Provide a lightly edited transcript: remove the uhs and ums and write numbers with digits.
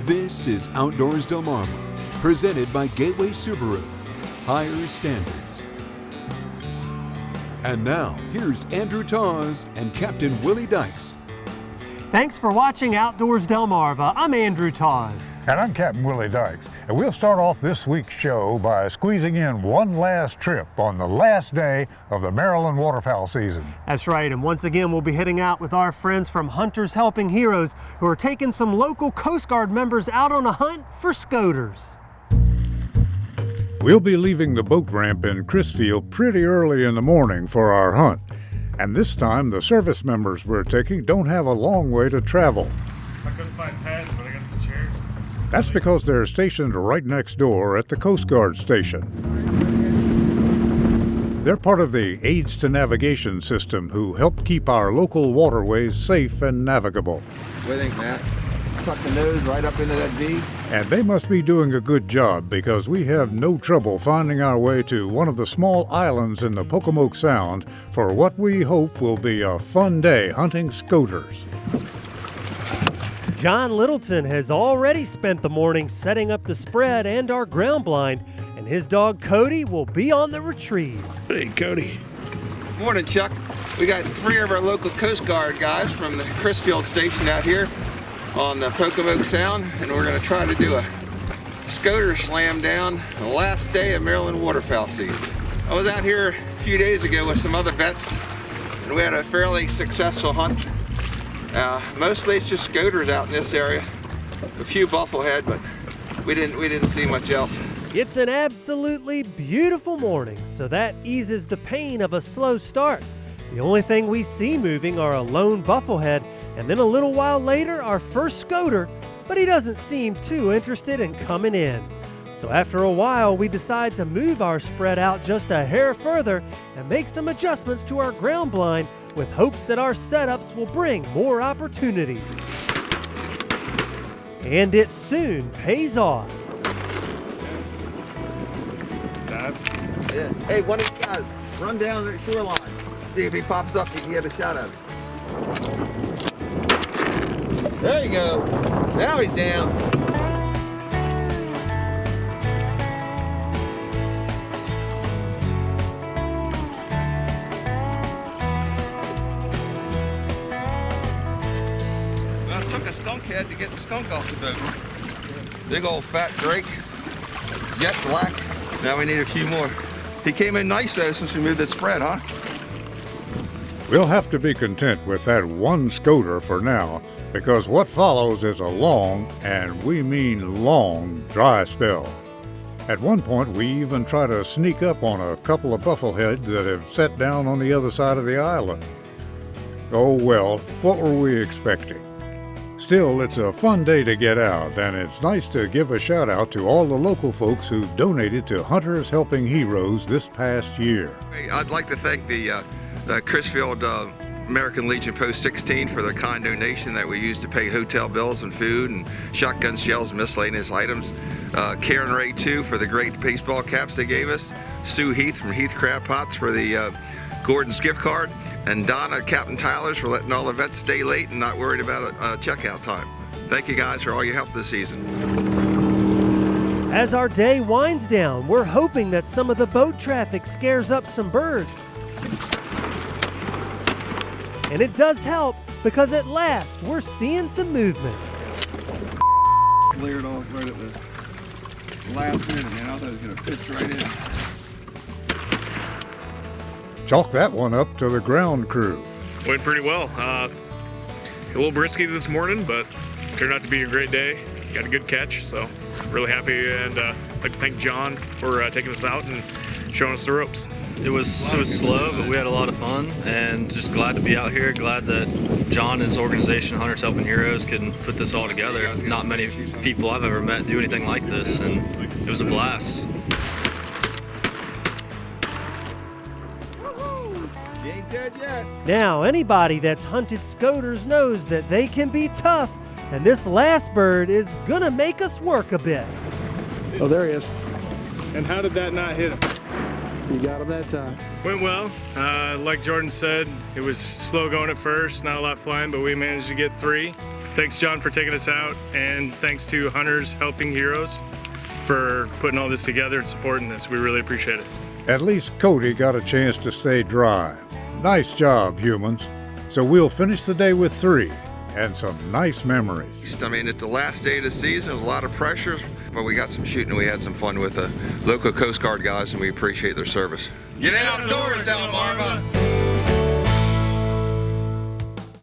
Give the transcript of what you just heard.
This is Outdoors Delmarva, presented by Gateway Subaru. Higher standards. And now, here's Andrew Tawes and Captain Willie Dykes. Thanks for watching Outdoors Delmarva. I'm Andrew Tawes. And I'm Captain Willie Dykes. And we'll start off this week's show by squeezing in one last trip on the last day of the Maryland waterfowl season. That's right, and once again we'll be heading out with our friends from Hunters Helping Heroes, who are taking some local Coast Guard members out on a hunt for scoters. We'll be leaving the boat ramp in Chrisfield pretty early in the morning for our hunt. And this time, the service members we're taking don't have a long way to travel. I couldn't find pads, but I got the chairs. That's because they're stationed right next door at the Coast Guard station. They're part of the Aids to Navigation system who help keep our local waterways safe and navigable. What do you think, Matt? Tuck the nose right up into that V. And they must be doing a good job because we have no trouble finding our way to one of the small islands in the Pocomoke Sound for what we hope will be a fun day hunting scoters. John Littleton has already spent the morning setting up the spread and our ground blind, and his dog Cody will be on the retrieve. Hey, Cody. Morning, Chuck. We got 3 of our local Coast Guard guys from the Chrisfield station out here on the Pocomoke Sound, and we're going to try to do a scoter slam down the last day of Maryland waterfowl season. I was out here a few days ago with some other vets, and we had a fairly successful hunt. Mostly it's just scoters out in this area. A few bufflehead, but we didn't see much else. It's an absolutely beautiful morning, so that eases the pain of a slow start. The only thing we see moving are a lone bufflehead, and then a little while later, our first scoter, but he doesn't seem too interested in coming in. So after a while, we decide to move our spread out just a hair further and make some adjustments to our ground blind with hopes that our setups will bring more opportunities. And it soon pays off. Yeah. Hey, one of you guys, run down the shoreline. See if he pops up, you can get a shot at him. There you go. Now he's down. Well, it took a skunk head to get the skunk off the boat. Big old fat drake, jet black. Now we need a few more. He came in nice though since we moved that spread, huh? We'll have to be content with that one scoter for now, because what follows is a long, and we mean long, dry spell. At one point, we even try to sneak up on a couple of bufflehead that have sat down on the other side of the island. Oh well, what were we expecting? Still, it's a fun day to get out, and it's nice to give a shout out to all the local folks who've donated to Hunters Helping Heroes this past year. I'd like to thank the Chrisfield American Legion Post 16 for their kind donation that we used to pay hotel bills and food and shotgun shells and miscellaneous items. Karen Ray, too, for the great baseball caps they gave us. Sue Heath from Heath Crab Pots for the Gordon's gift card. And Donna at Captain Tyler's for letting all the vets stay late and not worried about checkout time. Thank you guys for all your help this season. As our day winds down, we're hoping that some of the boat traffic scares up some birds. And it does help, because at last we're seeing some movement. Cleared off right at the last minute, man. I thought it was going to pitch right in. Chalk that one up to the ground crew. Went pretty well. A little brisky this morning, but turned out to be a great day. Got a good catch, so really happy, and I'd like to thank John for taking us out and showing us the ropes. It was slow, but we had a lot of fun, and just glad to be out here. Glad that John and his organization, Hunters Helping Heroes, can put this all together. Not many people I've ever met do anything like this, and it was a blast. You ain't dead yet. Now, anybody that's hunted scoters knows that they can be tough, and this last bird is gonna make us work a bit. Oh, there he is. And how did that not hit him? You got him that time. Went well. Like Jordan said, it was slow going at first, not a lot flying, but we managed to get 3. Thanks, John, for taking us out, and thanks to Hunters Helping Heroes for putting all this together and supporting this. We really appreciate it. At least Cody got a chance to stay dry. Nice job, humans. So we'll finish the day with 3 and some nice memories. I mean, it's the last day of the season, a lot of pressure, but we got some shooting and we had some fun with the local Coast Guard guys, and we appreciate their service. Get outdoors, Delmarva!